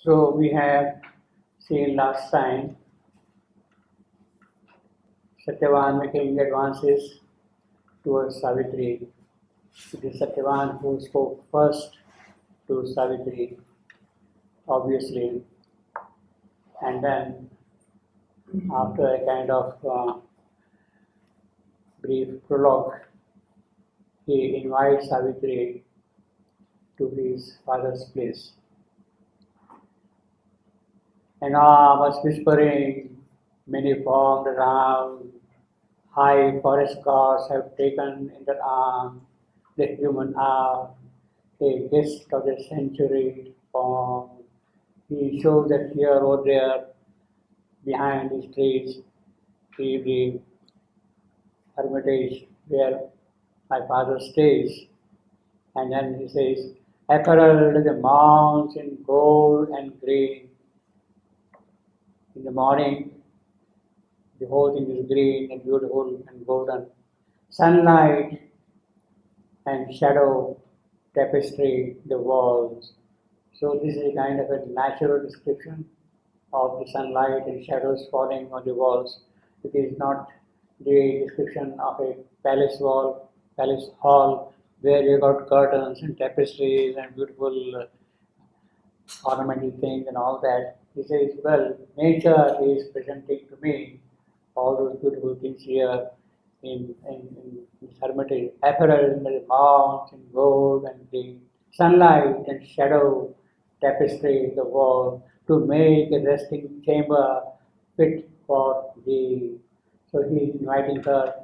So we have seen last time Satyavan making advances towards Savitri. It is Satyavan who spoke first to Savitri, obviously, and then after a kind of brief prologue, he invites Savitri to his father's place. Enormous whispering, many formed around, high forest gods have taken in their arm the human arm, a guest of the century form. He shows that here or there, behind these trees, is the hermitage where my father stays. And then he says, apparel the mounts in gold and green. In the morning, the whole thing is green and beautiful and golden. Sunlight and shadow tapestry the walls. So this is a kind of a natural description of the sunlight and shadows falling on the walls. It is not the description of a palace wall, palace hall, where you got curtains and tapestries and beautiful ornamental things and all that. He says, well, nature is presenting to me all those beautiful things here in this hermitage. Apparel in the mounts in gold and the sunlight and shadow tapestry the wall to make a resting chamber fit for thee. So he is inviting her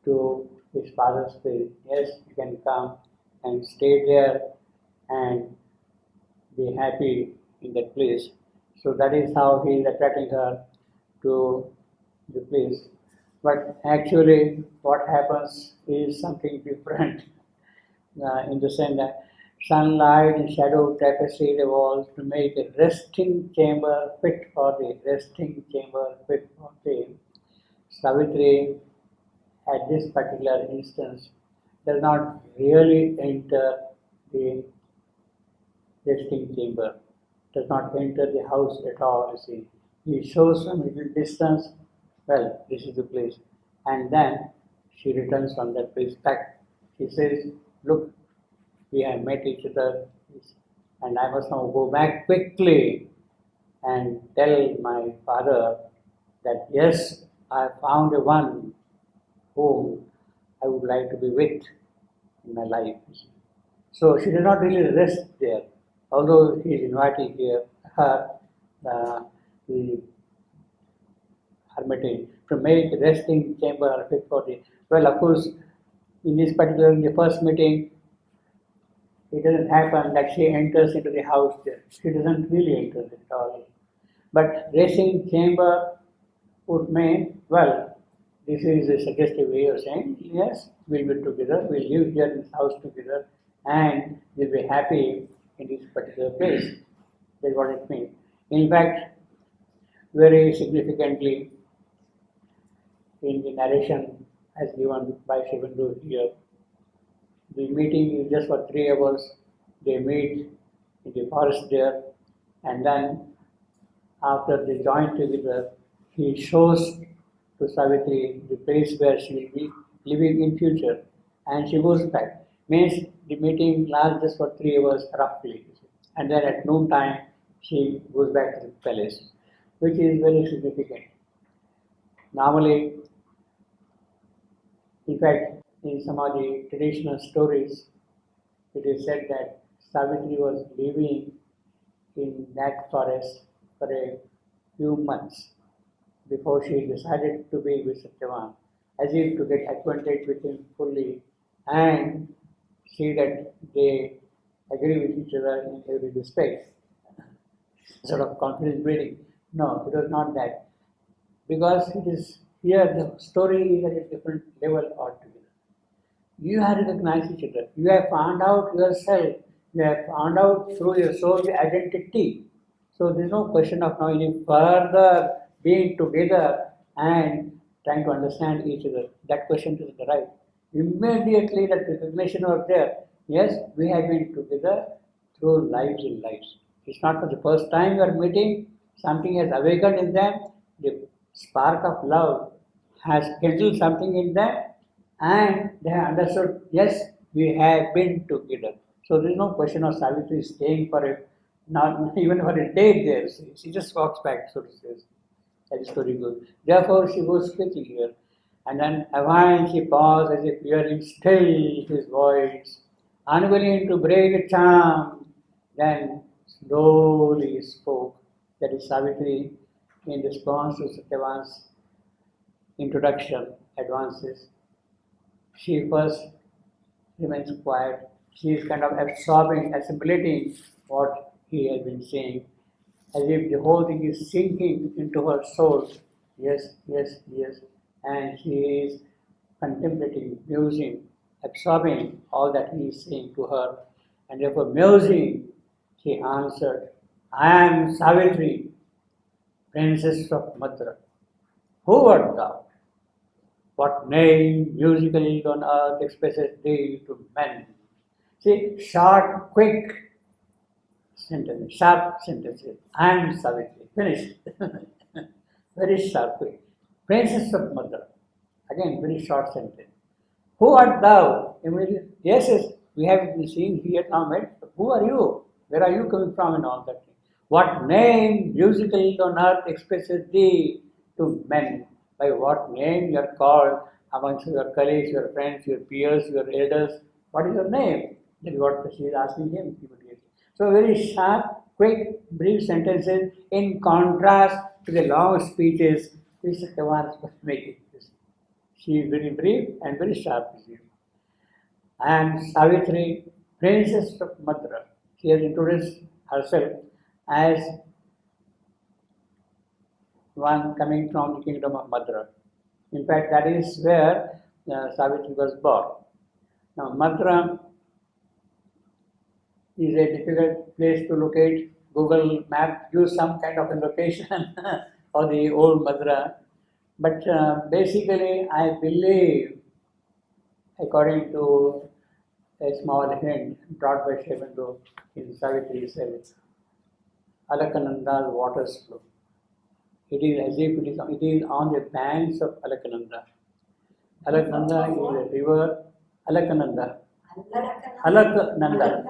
to his father's place. Yes, you can come and stay there and be happy in that place. So that is how he is attracting her to the place. But actually, what happens is something different in the sense that sunlight and shadow tapestry the walls to make a resting chamber fit for the resting chamber fit for the Savitri at this particular instance does not really enter the resting chamber, does not enter the house at all, you see. He shows some little distance, well, this is the place. And then she returns from that place back. She says, look, we have met each other, and I must now go back quickly and tell my father that yes, I have found a one whom I would like to be with in my life. So she did not really rest there, although he is inviting her, the hermitage, to make resting chamber fit for the. Well, of course, in this particular, in the first meeting, it doesn't happen that she enters into the house there. She doesn't really enter it at all. But resting chamber would mean, well, this is a suggestive way of saying, yes, we'll be together, we'll live here in this house together, and we'll be happy in this particular place. That's what it means. In fact, very significantly, in the narration as given by Savitri here, the meeting is just for 3 hours. They meet in the forest there, and then after they join together, he shows to Savitri the place where she will be living in future, and she goes back. Means the meeting lasts just for 3 hours roughly, and then at noon time she goes back to the palace, which is very significant. Normally, in fact, in some of the traditional stories, it is said that Savitri was living in that forest for a few months before she decided to be with Satyavan, as if to get acquainted with him fully and see that they agree with each other in every respect. Sort of confidence building. No, it was not that. Because it is here the story is at a different level altogether. You have recognized each other. You have found out yourself. You have found out through your soul the identity. So there is no question of now any further being together and trying to understand each other. That question is right. Immediately that recognition was there. Yes, we have been together through lives and lives. It's not for the first time you are meeting, something has awakened in them, the spark of love has kindled something in them, and they have understood, yes, we have been together. So there is no question of Savitri staying for it, not even for a day there. She just walks back, so to say. That is very good. Therefore, she goes quickly here. And then awhile she paused as if hearing still his voice, unwilling to break the charm. Then slowly spoke. That is Savitri in response to Satyavan's introduction, advances. She first remains quiet. She is kind of absorbing, assimilating what he has been saying, as if the whole thing is sinking into her soul. Yes, yes, yes. And she is contemplating, musing, absorbing all that he is saying to her. And therefore, musing, she answered, I am Savitri, princess of Mathura. Who art thou? What name musically on earth expresses thee to men? See, short, quick sentences, sharp sentences. I am Savitri. Finished. Very sharp, quick. Princess of Mother. Again, very short sentence. Who art thou? Immediately, yes, yes, we have been seeing here now, mate. Who are you? Where are you coming from and all that? What name musical on earth expresses thee to men? By what name you are called amongst your colleagues, your friends, your peers, your elders? What is your name? That is what she is asking him immediately. So very sharp, quick, brief sentences in contrast to the long speeches which Satyavan was making. She is very brief and very sharp. And Savitri, princess of Mathura. She has introduced herself as one coming from the kingdom of Mathura. In fact, that is where Savitri was born. Now, Mathura is a difficult place to locate. Google Map use some kind of a location for the old Mathura. But basically, I believe, according to a small hint brought by Shevandu in Savitri says, Alakananda's waters flow. It is as if it is on the banks of Alakananda. Alakananda is a river. Alakananda. Alakananda.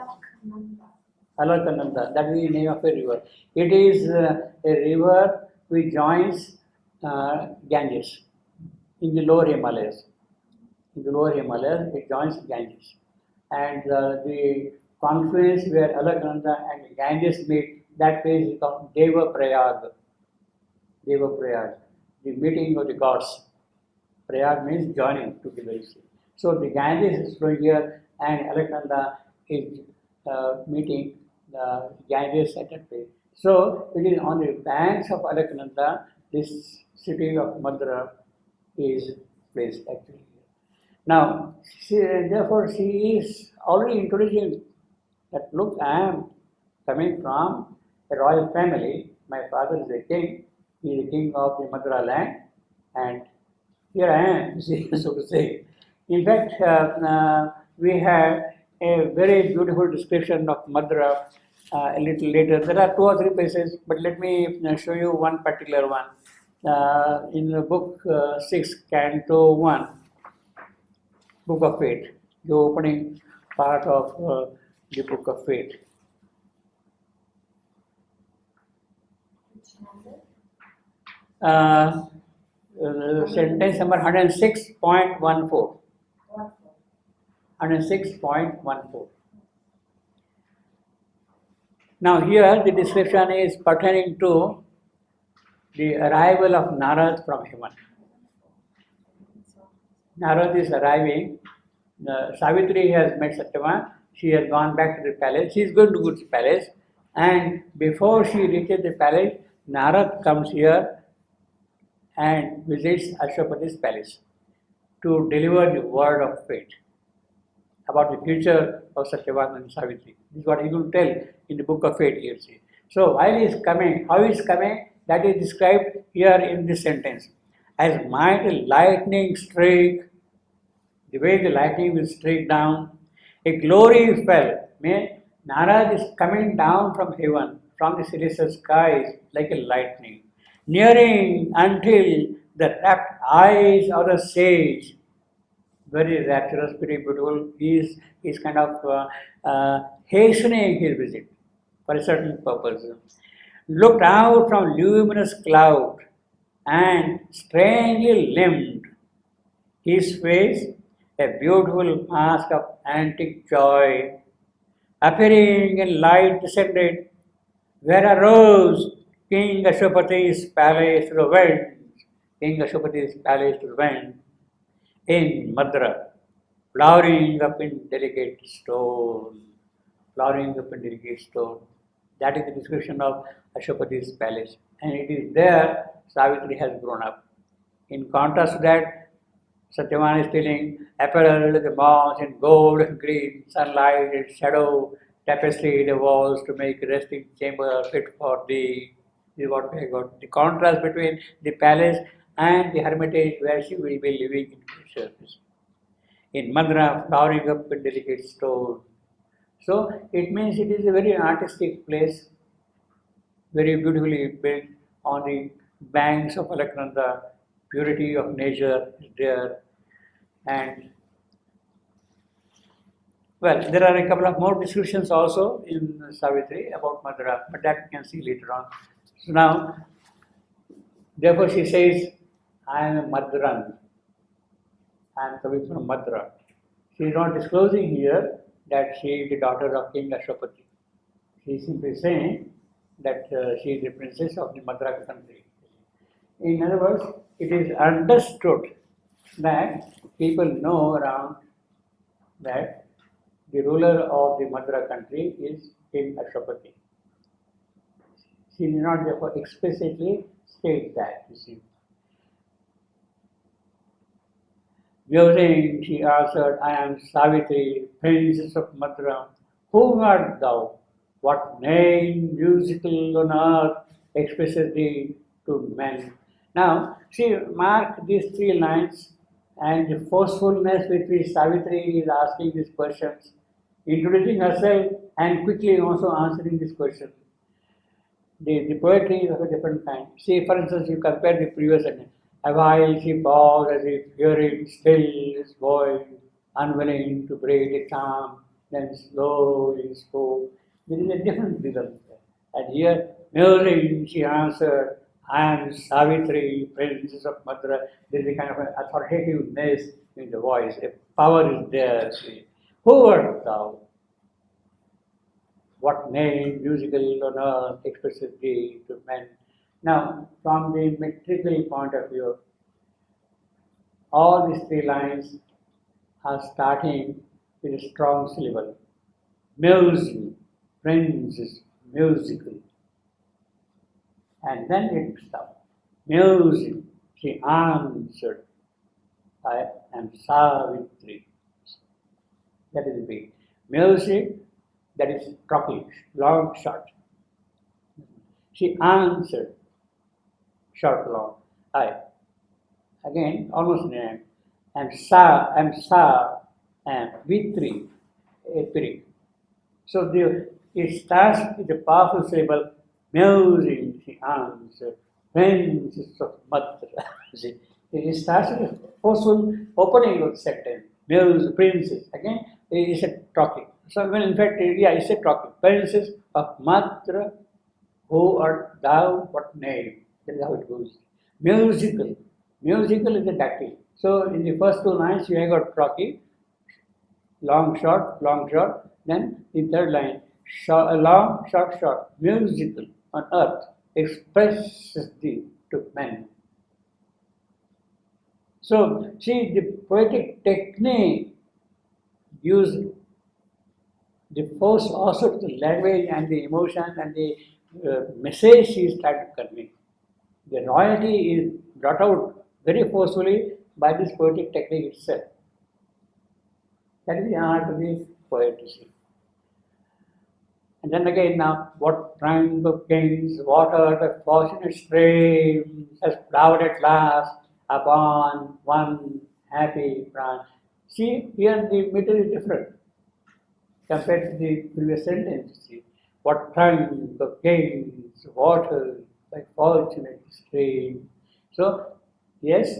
Alakananda. That is the name of a river. It is a river which joins Ganges in the lower Himalayas. In the lower Himalayas, it joins Ganges. And the confluence where Alakananda and Ganges meet, that place is called Deva Prayag. Deva Prayag, the meeting of the gods. Prayag means joining together. So the Ganges is flowing here, and Alakananda is meeting the Ganges at that place. So it is on the banks of Alakananda, this city of Mathura is placed actually. Now, therefore, she is already introducing that look, I am coming from a royal family. My father is a king. He is the king of the Mathura land, and here I am, so to say. In fact, we have a very beautiful description of Mathura a little later. There are 2 or 3 places, but let me show you one particular one. In the book 6, Canto 1, Book of Fate, the opening part of the Book of Fate. Sentence number 106.14. 106.14. Now here the description is pertaining to the arrival of Narad from heaven. Narad is arriving. Savitri has met Satyavan. She has gone back to the palace. She is going to go to the palace. And before she reaches the palace, Narad comes here and visits Ashwapati's palace to deliver the word of fate about the future of Satyavan and Savitri. This is what he will tell in the Book of Fate here. See. So while he is coming, how he is coming, that is described here in this sentence. As mighty lightning streak, the way the lightning will streak down, a glory fell. Mean Narad is coming down from heaven from the celestial skies like a lightning, nearing until the rapt eyes of the sage, very rapturous, very beautiful, is kind of hastening his visit for a certain purpose. Looked out from luminous cloud and strangely limbed, his face a beautiful mask of antique joy, appearing in light descended, where arose King Ashwapati's palace to the wind, King Ashwapati's palace to the wind, in Madra, flowering up in delicate stone, flowering up in delicate stone. That is the description of Ashwapati's palace. And it is there Savitri has grown up. In contrast to that, Satyavan is telling, apparel the moss in gold and green, sunlight and shadow, tapestry the walls to make resting chamber fit for thee. This is what we got. The contrast between the palace and the hermitage where she will be living in future. In Madra, flowering up in delicate stone. So it means it is a very artistic place, very beautifully built on the banks of Alaknanda. Purity of nature is there. And well, there are a couple of more descriptions also in Savitri about Madura, but that we can see later on. So now, therefore she says, I am a Maduran. I am coming from Madura. She is not disclosing here that she is the daughter of King Ashwapati. She is simply saying that she is the princess of the Madura country. In other words, it is understood that people know around that the ruler of the Madura country is King Ashwapati. She did not therefore explicitly state that, you see. Musing, she answered, I am Savitri, princess of Madura. Who art thou? What name musical on earth expresses thee to men? Now, see, mark these three lines and the forcefulness with which Savitri is asking these questions, introducing herself and quickly also answering this question. The poetry is of a different kind. See, for instance, you compare the previous sentence. A while she paused as if hearing still his voice, unwilling to break the charm, then slowly spoke. There is a different rhythm there. And here, musing, she answered, I am Savitri, princess of Madura. There is a kind of an authoritativeness in the voice. A power is there. See. Who art thou? What name musical on earth expresses thee to men? Now, from the metrical point of view, all these three lines are starting with a strong syllable. Music, princess, musical. And then it stopped. Music, she answered, I am Savitri. That is the beat. Music, that is talking, long, short. She answered, short, long. I. Again, almost name. And Vitri, a period. So it starts with a powerful syllable, musing, she answered, princess of Madra. See, it starts with a forceful opening of the sentence, muse, princess. Again, it is a talking. So, well, in fact, yeah, it's a talking. Princess of Madra, who art thou, what name? That is how it goes. Musical. Musical is a dactyl. So, in the first two lines, you have got talking, long, short, long, short. Then, in third line, short, long, short, short. Musical on earth expresses thee to men. So, see, the poetic technique used the force also to the language and the emotion and the message she is trying to convey. The royalty is brought out very forcefully by this poetic technique itself. That is the art of the poet to see. And then again now, what triumph of kings, water the fortunate streams has flowed at last upon one happy branch. See, here the meter is different compared to the previous sentence. See. what trunk of gains, water, by fortunate stream. So, yes,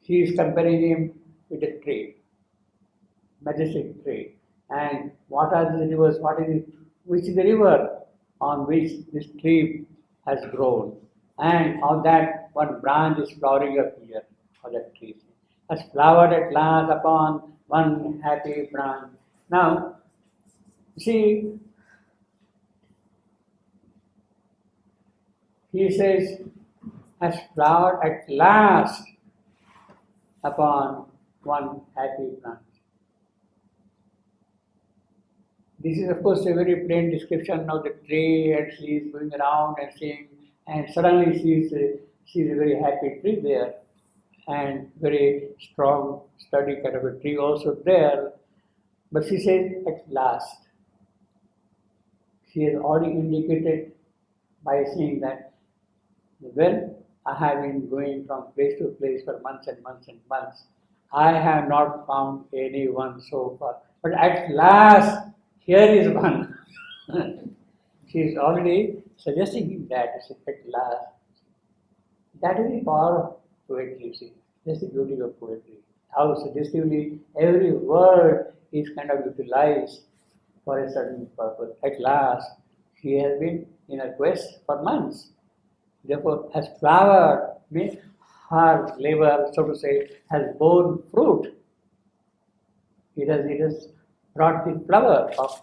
he is comparing him with a tree, majestic tree. And what are the rivers? What is it? Which is the river on which this tree has grown? And on that one branch is flowering up here for that tree. Has flowered at last upon one happy branch. Now, see, he says, has flowered at last upon one happy branch. This is, of course, a very plain description of the tree, and she is going around and seeing, and suddenly she is a very happy tree there, and very strong, sturdy kind of a tree also there. But she says, at last. She has already indicated by saying that, well, I have been going from place to place for months and months and months. I have not found anyone so far. But at last, here is one. She is already suggesting that at last. That is the power of poetry, you see. That's the beauty of poetry. How suggestively every word is kind of utilized for a certain purpose. At last, she has been in a quest for months. Therefore, has flowered, means her labor, so to say, has borne fruit. It has brought the flower of,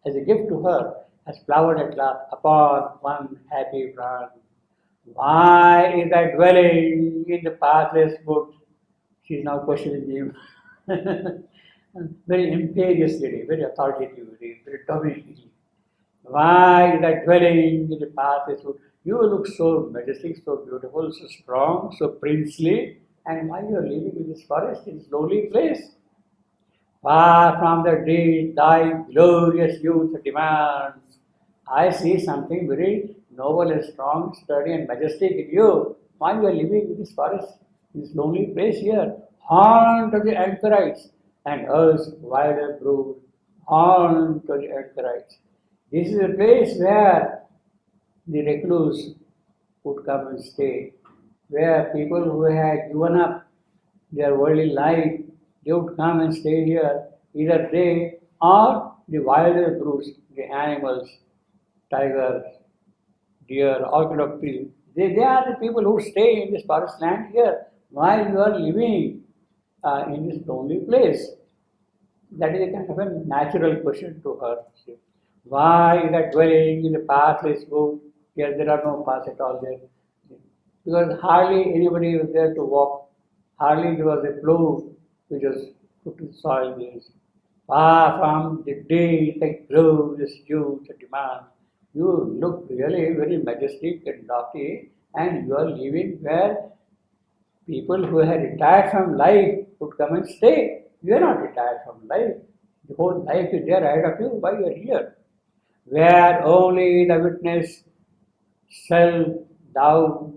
as a gift to her, has flowered at last upon one happy branch. Why is that dwelling in the pathless wood? She is now questioning him. Very imperious lady, very authoritative lady, very dominating. Why is that dwelling in the pathless wood? You look so majestic, so beautiful, so strong, so princely, and why you are living in this forest, in this lonely place? Far from the deed thy glorious youth demands. I see something very noble and strong, sturdy and majestic in you. Why you are living in this forest, in this lonely place here? Haunt of the anchorites, and us wilder brood. Haunt of the anchorites. This is a place where the recluse would come and stay, where people who had given up their worldly life, they would come and stay here, either they or the wilder brutes, the animals, tigers, deer, all kind of people. They are the people who stay in this forest land here while you are living in this lonely place. That is a kind of a natural question to her. Why is that dwelling in the pathless wood? Here there are no paths at all there. Because hardly anybody was there to walk. Hardly there was a plough which was put to soil there. Far from the day that glorious youth demand. You look really very majestic and lofty, and you are living where people who have retired from life would come and stay. You are not retired from life. The whole life is there ahead of you. Why you are here? Where only the witness self thou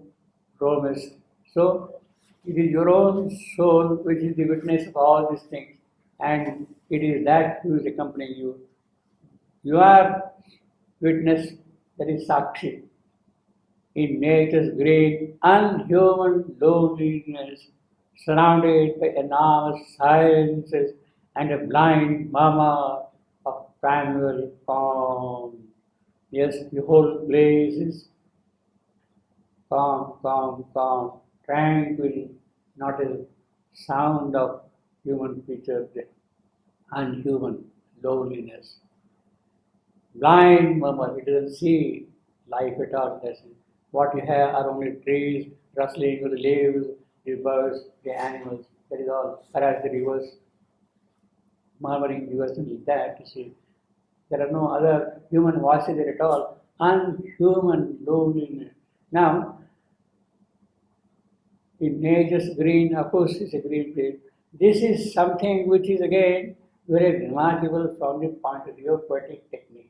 roamest. So it is your own soul which is the witness of all these things, and it is that who is accompanying you. You are witness, that is Sakshi, in nature's great unhuman loneliness, surrounded by enormous silences and a blind murmur of primeval calm. Yes, the whole place is calm, calm, calm, tranquil, not a sound of human creature, unhuman loneliness. Blind murmur, it doesn't see life at all. What you have are only trees rustling with the leaves, the birds, the animals, that is all. Whereas the rivers, murmuring rivers and like that, you see. There are no other human voices there at all. Unhuman loneliness. Now, in nature's green, of course, it's a green place. This is something which is again very remarkable from the point of view of poetic technique.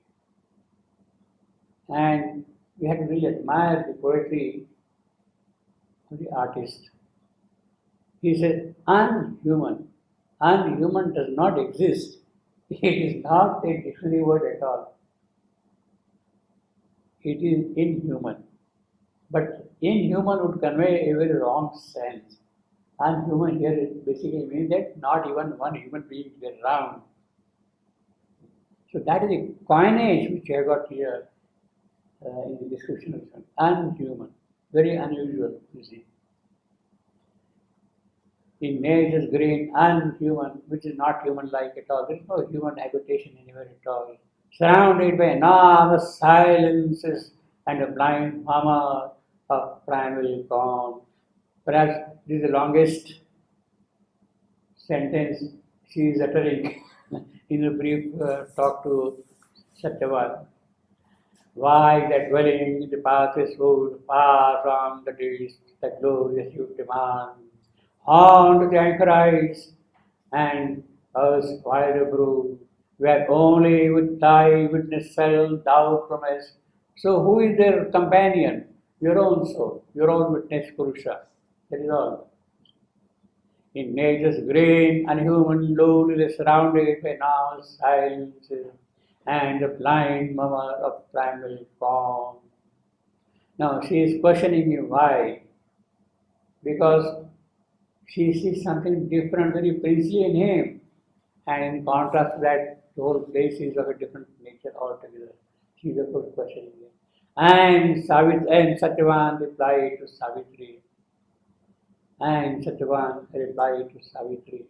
And we have to really admire the poetry of the artist. He said, unhuman. Unhuman does not exist. It is not a dictionary word at all. it is inhuman. But inhuman would convey a very wrong sense. Unhuman here basically means that not even one human being is around. So that is a coinage which I got here in the description of it. Unhuman, very unusual, you see. In nature's green, unhuman, which is not human-like at all. There is no human habitation anywhere at all. Surrounded by enormous silences and a blind murmur of primal calm. Perhaps this is the longest sentence she is uttering in a brief talk to Satyavan. Why that dwelling in the pathless wood, far from the days that glorious youth demand, haunt the anchorites and us wider brood, where only with thy witness shall thou promise. So who is their companion? Your own soul, your own witness Purusha. That is all. In nature's green and human loneliness surrounded by now silence and the blind murmur of primal calm. Now she is questioning me why. Because she sees something different, very princely in him. And in contrast to that, the whole place is of a different nature altogether. She is of course questioning him. And Satyavan replied to Savitri. And Satyavan replied to Savitri.